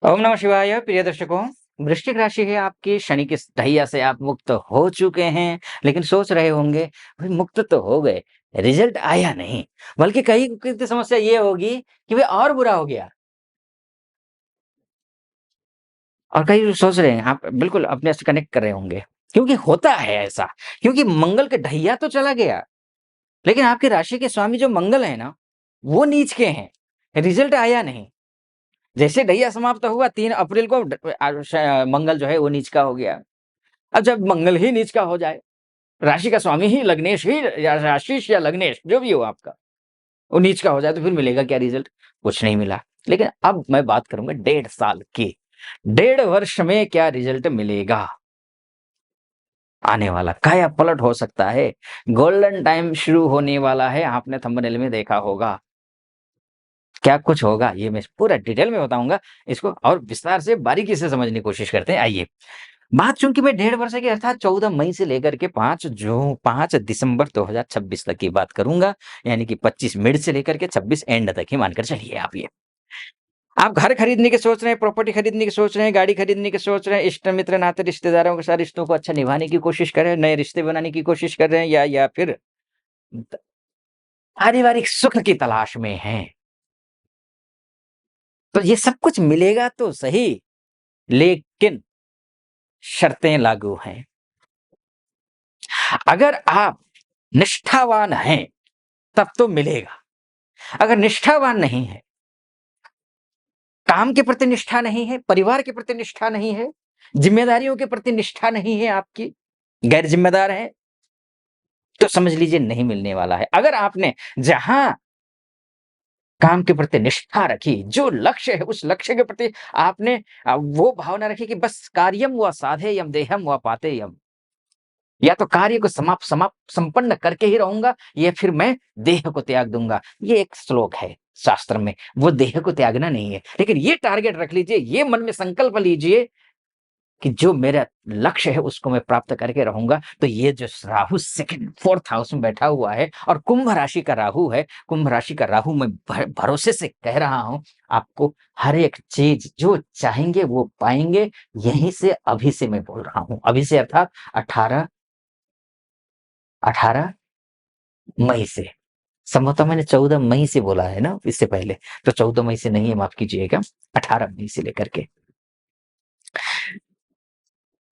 ओम नमः शिवाय। प्रिय दर्शकों, वृश्चिक राशि है आपकी। शनि की ढैया से आप मुक्त हो चुके हैं, लेकिन सोच रहे होंगे भाई मुक्त तो हो गए, रिजल्ट आया नहीं। बल्कि कई की समस्या ये होगी कि भाई और बुरा हो गया। और कई सोच रहे हैं, आप बिल्कुल अपने से कनेक्ट कर रहे होंगे, क्योंकि होता है ऐसा। क्योंकि मंगल का ढैया तो चला गया, लेकिन आपकी राशि के स्वामी जो मंगल है ना, वो नीच के हैं। रिजल्ट आया नहीं। जैसे ढैया समाप्त हुआ 3 अप्रैल को मंगल जो है वो नीच का हो गया। अब जब मंगल ही नीच का हो जाए, राशि का स्वामी ही लग्नेश ही या आशीष या लग्नेश जो भी हो आपका, वो नीच का हो जाए तो फिर मिलेगा क्या रिजल्ट? कुछ नहीं मिला। लेकिन अब मैं बात करूँगा 1.5 साल की। 1.5 वर्ष में क्या रिजल्ट मिलेगा? आने वाला काया पलट हो सकता है। गोल्डन टाइम शुरू होने वाला है, आपने थंबनेल में देखा होगा। क्या कुछ होगा ये मैं पूरा डिटेल में बताऊँगा। इसको और विस्तार से बारीकी से समझने की कोशिश करते हैं, आइए। बात चूँकि मैं 1.5 वर्ष की अर्थात 14 मई से लेकर के 5 दिसंबर 2026 तक की बात करूँगा, यानी कि 25 मिड से लेकर के 26 एंड तक ही मानकर चलिए आप ये। आप घर खरीदने की सोच रहे हैं, प्रॉपर्टी खरीदने की सोच रहे हैं, गाड़ी खरीदने की सोच रहे हैं, इष्ट मित्र नाते रिश्तेदारों के साथ रिश्तों को अच्छा निभाने की कोशिश कर रहे हैं, नए रिश्ते बनाने की कोशिश कर रहे हैं या फिर द पारिवारिक सुख की तलाश में हैं। तो ये सब कुछ मिलेगा तो सही, लेकिन शर्तें लागू हैं। अगर आप निष्ठावान हैं, तब तो मिलेगा। अगर निष्ठावान नहीं है, काम के प्रति निष्ठा नहीं है, परिवार के प्रति निष्ठा नहीं है, ज़िम्मेदारियों के प्रति निष्ठा नहीं है आपकी, गैर ज़िम्मेदार हैं, तो समझ लीजिए नहीं मिलने वाला है। अगर आपने जहाँ काम के प्रति निष्ठा रखी, जो लक्ष्य है उस लक्ष्य के प्रति आपने वो भावना रखी कि बस कार्यम व साधेयम देहम व पातेयम। या तो कार्य को समाप्त समाप्त संपन्न करके ही रहूँगा या फिर मैं देह को त्याग दूँगा। ये एक श्लोक है शास्त्र में, वो देह को त्यागना नहीं है। लेकिन ये टारगेट रख लीजिए, ये मन में संकल्प लीजिए कि जो मेरा लक्ष्य है उसको मैं प्राप्त करके रहूँगा। तो ये जो राहु सेकंड 4th हाउस में बैठा हुआ है और कुंभ राशि का राहु है, कुंभ राशि का राहु मैं भरोसे से कह रहा हूँ, आपको हर एक चीज़ जो चाहेंगे वो पाएँगे। यहीं से अभी से मैं बोल रहा हूँ। अभी से अर्थात 18 18 मई से। संभवतः मैंने 14 मई से बोला है ना इससे पहले, तो 14 मई से नहीं है, माफ़ कीजिएगा, 18 मई से लेकर के।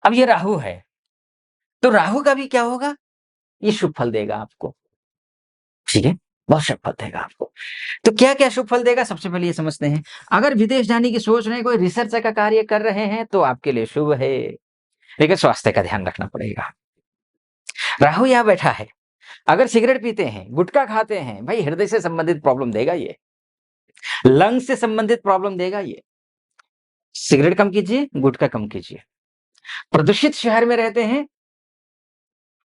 अब ये राहु है, तो राहु का भी क्या होगा? ये शुभ फल देगा आपको, ठीक है? बहुत शुभ फल देगा आपको। तो क्या-क्या शुभ फल देगा? सबसे पहले ये समझते हैं। अगर विदेश जाने की सोच रहे हैं, कोई रिसर्च का कार्य कर रहे हैं, तो आपके लिए शुभ है, लेकिन स्वास्थ्य का ध्यान रखना पड़ेगा। राहु यहाँ बैठा है, अगर सिगरेट पीते हैं, गुटखा खाते हैं, भाई हृदय से संबंधित प्रॉब्लम देगा ये, लंग्स से संबंधित प्रॉब्लम देगा ये। सिगरेट कम कीजिए, गुटखा कम कीजिए। प्रदूषित शहर में रहते हैं,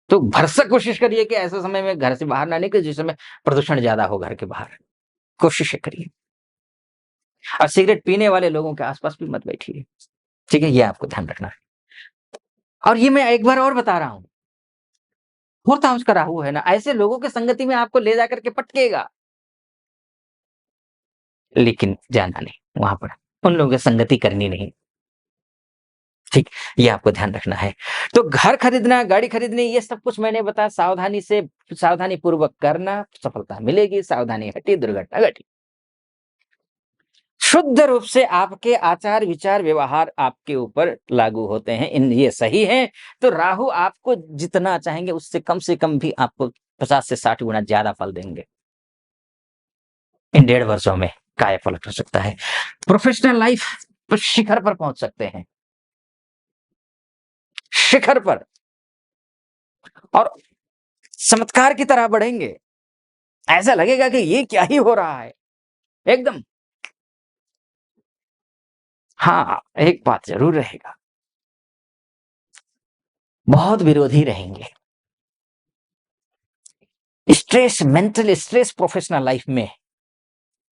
तो भरसक कोशिश करिए कि ऐसे समय में घर से बाहर ना निकलें जिस समय प्रदूषण ज़्यादा हो घर के बाहर। कोशिशें करिए। और सिगरेट पीने वाले लोगों के आस-पास भी मत बैठिए। ठीक है? ये आपको ध्यान रखना है। और ये मैं एक बार और बता रहा हूँ, 4th हाउस का राहु है ना, ऐसे लोगों की संगति में आपको ले जाकर के पटकेगा, लेकिन जाना नहीं वहाँ पर। उन लोगों की संगति करनी नहीं। ठीक, ये आपको ध्यान रखना है। तो घर खरीदना, गाड़ी खरीदनी, ये सब कुछ मैंने बताया, सावधानी से सावधानी पूर्वक करना, सफलता मिलेगी, सावधानी हटी, दुर्घटना घटी। शुद्ध रूप से आपके आचार, विचार, व्यवहार आपके ऊपर लागू होते हैं, इन ये सही है, तो राहु आपको जितना चाहेंगे उससे कम से कम भी आपको 50 से 60 गुना ज़्यादा फल देंगे। इन 1.5 वर्षों में कायापलट हो सकता है। प्रोफेशनल लाइफ तो शिखर पर पहुँच सकते हैं, शिखर पर, और चमत्कार की तरह बढ़ेंगे। ऐसा लगेगा कि ये क्या ही हो रहा है, एकदम। हाँ, एक बात ज़रूर रहेगा, बहुत विरोधी रहेंगे। Stress, mental stress professional life में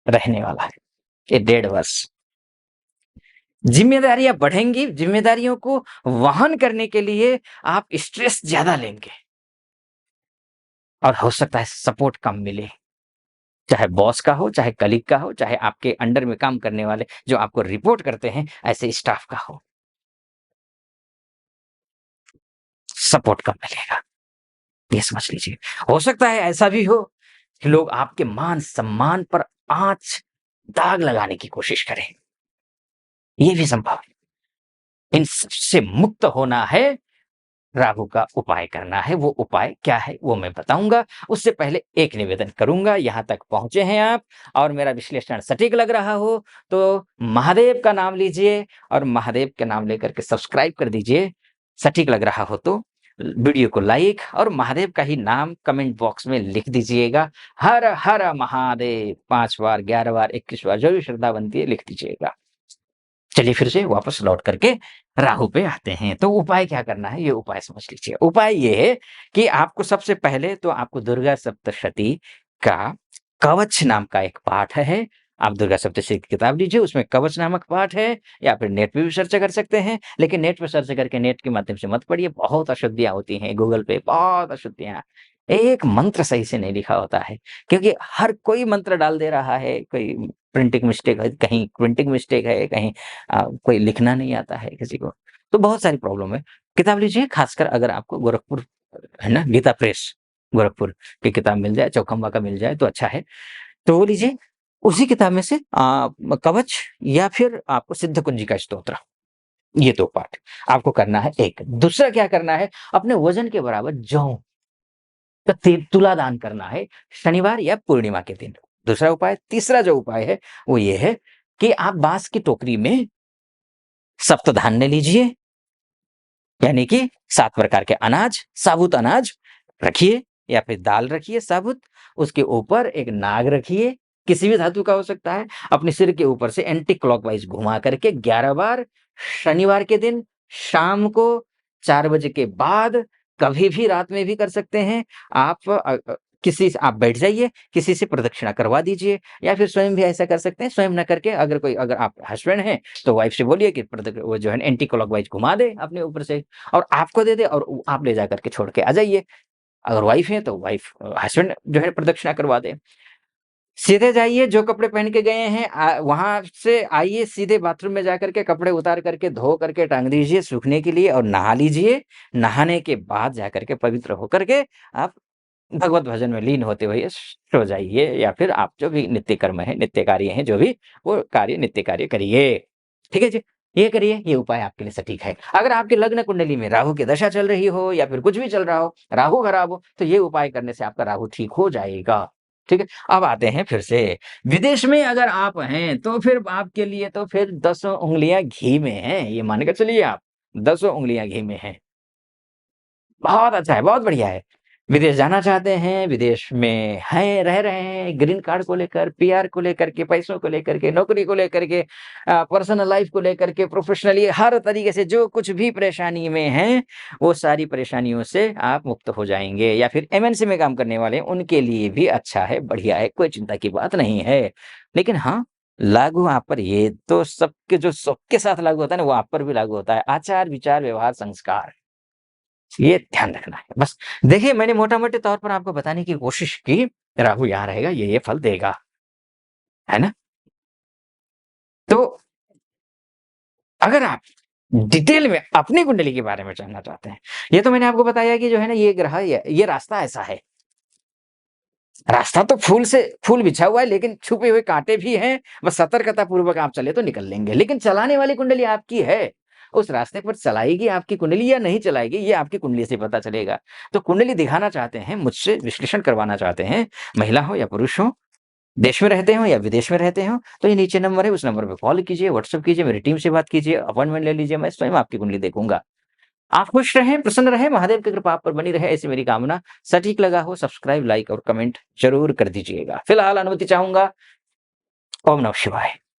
रहने वाला है, ये 1.5 वर्ष। ज़िम्मेदारियाँ बढ़ेंगी, ज़िम्मेदारियों को वहन करने के लिए आप स्ट्रेस ज़्यादा लेंगे और हो सकता है सपोर्ट कम मिले। चाहे बॉस का हो, चाहे कलीग का हो, चाहे आपके अंडर में काम करने वाले जो आपको रिपोर्ट करते हैं, ऐसे स्टाफ का हो। सपोर्ट कब मिलेगा? ये समझ लीजिए। हो सकता है ऐसा भी हो कि लोग आपके मान-सम्मान पर आँच, दाग लगाने की कोशिश करें। ये भी संभव है। इन सबसे मुक्त होना है, राहु का उपाय करना है। वो उपाय क्या है वो मैं बताऊँगा। उससे पहले एक निवेदन करूँगा, यहाँ तक पहुँचे हैं आप और मेरा विश्लेषण सटीक लग रहा हो तो महादेव का नाम लीजिए और महादेव के नाम लेकर के सब्सक्राइब कर दीजिए। सटीक लग रहा हो तो वीडियो को लाइक और महादेव का ही नाम कमेंट बॉक्स में लिख दीजिएगा। हर हर महादेव 5 बार, 11 बार, 21 बार जो भी श्रद्धा बनती है लिख दीजिएगा। चलिए फिर से वापस लौट करके राहु पे आते हैं। तो उपाय क्या करना है, ये उपाय समझ लीजिए। उपाय ये है कि आपको सबसे पहले तो आपको दुर्गा सप्तशती का कवच नाम का एक पाठ है। आप दुर्गा सप्तशती की किताब लीजिए, उसमें कवच नामक पाठ है या फिर नेट पे भी सर्च कर सकते हैं। लेकिन नेट पे सर्च करके नेट के माध्यम से मत पढ़िए, बहुत अशुद्धियाँ होती हैं गूगल पे, बहुत अशुद्धियाँ। एक मंत्र सही से नहीं लिखा होता है, क्योंकि हर कोई मंत्र डाल दे रहा है, कोई प्रिंटिंग मिस्टेक है, कहीं प्रिंटिंग मिस्टेक है, कहीं कोई लिखना नहीं आता है किसी को, तो बहुत सारी प्रॉब्लम है। किताब लीजिए, खासकर अगर आपको गोरखपुर है ना, गीता प्रेस गोरखपुर की किताब मिल जाए, चौखंबा का मिल जाए तो अच्छा है, तो वो लीजिए। उसी किताब में से कवच या फिर आपको सिद्ध कुंजिका स्तोत्र, ये 2 पाठ आपको करना है। एक दूसरा क्या करना है, अपने वजन के बराबर जौ का तुला दान करना है शनिवार या पूर्णिमा के दिन। दूसरा उपाय, तीसरा जो उपाय है वो ये है कि आप बांस की टोकरी में सप्तधान्य लीजिए, यानी कि 7 प्रकार के अनाज, साबुत अनाज रखिए या फिर दाल रखिए साबुत, उसके ऊपर एक नाग रखिए, किसी भी धातु का हो सकता है, अपने सिर के ऊपर से एंटी क्लॉकवाइज घुमा करके 11 बार शनिवार के दिन शाम को 4 बजे के बाद, कभी भी रात में भी कर सकते हैं। आप किसी से आप बैठ जाइए, किसी से प्रदक्षिणा करवा दीजिए या फिर स्वयं भी ऐसा कर सकते हैं। स्वयं ना करके अगर आप हस्बैंड हैं तो वाइफ से बोलिए कि वो जो है एंटी क्लॉकवाइज घुमा दे अपने ऊपर से और आपको दे दे और आप ले जा करके छोड़ के आ जाइए। अगर वाइफ है तो वाइफ हस्बैंड जो है प्रदक्षिणा करवा दे। सीधे जाइए, जो कपड़े पहन के गए हैं वहाँ से आइए, सीधे बाथरूम में जाकर के कपड़े उतार करके धो करके टांग दीजिए सूखने के लिए और नहा लीजिए। नहाने के बाद जाकर के पवित्र होकर के आप भगवत भजन में लीन होते हुए सो जाइए या फिर आप जो भी नित्य कर्म है, नित्य कार्य हैं जो भी, वो कार्य नित्य कार्य करिए। ठीक है जी? ये करिए, ये उपाय आपके लिए सटीक है। अगर आपकी लग्न कुंडली में राहु की दशा चल रही हो या फिर कुछ भी चल रहा हो, राहु खराब हो, तो ये उपाय करने से आपका राहु ठीक हो जाएगा। ठीक है? अब आते हैं फिर से, विदेश में अगर आप हैं, तो फिर आपके लिए तो फिर दसों उँगलियाँ घी में हैं, ये मान के चलिए आप, दसों उँगलियाँ घी में हैं। बहुत अच्छा है, बहुत बढ़िया है। विदेश जाना चाहते हैं, विदेश में हैं, रह रहे हैं, ग्रीन कार्ड को लेकर, पीआर को लेकर के, पैसों को लेकर के, नौकरी को लेकर के, पर्सनल लाइफ़ को लेकर के, प्रोफ़ेशनली हर तरीके से जो कुछ भी परेशानी में हैं, वो सारी परेशानियों से आप मुक्त हो जाएँगे या फिर एमएनसी में काम करने वाले हैं, उनके लिए भी अच्छा है, बढ़िया है, कोई चिंता की बात नहीं है। लेकिन हाँ, लागू आप पर ये तो सबके साथ लागू होता है ना, वो आप पर भी लागू होता है। आचार, विचार, व्यवहार, संस्कार। ये ध्यान रखना है। बस देखिए, मैंने मोटा-मोटे तौर पर आपको बताने की कोशिश की, राहु यहाँ रहेगा, ये फल देगा, है ना? तो अगर आप डिटेल में अपनी कुंडली के बारे में जानना चाहते हैं, ये तो मैंने आपको बताया कि जो है ना ये ग्रह ये रास्ता ऐसा है। रास्ता तो फूल बिछा हुआ है लेकिन छुपे हुए काँटे भी हैं, बस सतर्कता पूर्वक आप चले तो निकल लेंगे। लेकिन चलाने वाली कुंडली आपकी है, उस रास्ते पर चलाएगी आपकी कुंडली या नहीं चलाएगी ये आपकी कुंडली से पता चलेगा। तो कुंडली दिखाना चाहते हैं, मुझसे विश्लेषण करवाना चाहते हैं, महिला हो या पुरुष हो, देश में रहते हो या विदेश में रहते हो, तो ये नीचे नंबर है, उस नंबर पे कॉल कीजिए, व्हाट्सएप कीजिए, मेरी टीम से बात कीजिए, अपॉइंटमेंट ले लीजिए, मैं स्वयं आपकी कुंडली देखूँगा। आप खुश रहें, प्रसन्न रहें, महादेव की कृपा आप पर बनी रहे, ऐसी मेरी कामना। सटीक लगा हो, सब्सक्राइब, लाइक और कमेंट ज़रूर कर दीजिएगा। फिलहाल अनुमति चाहूँगा। ओम नमः शिवाय।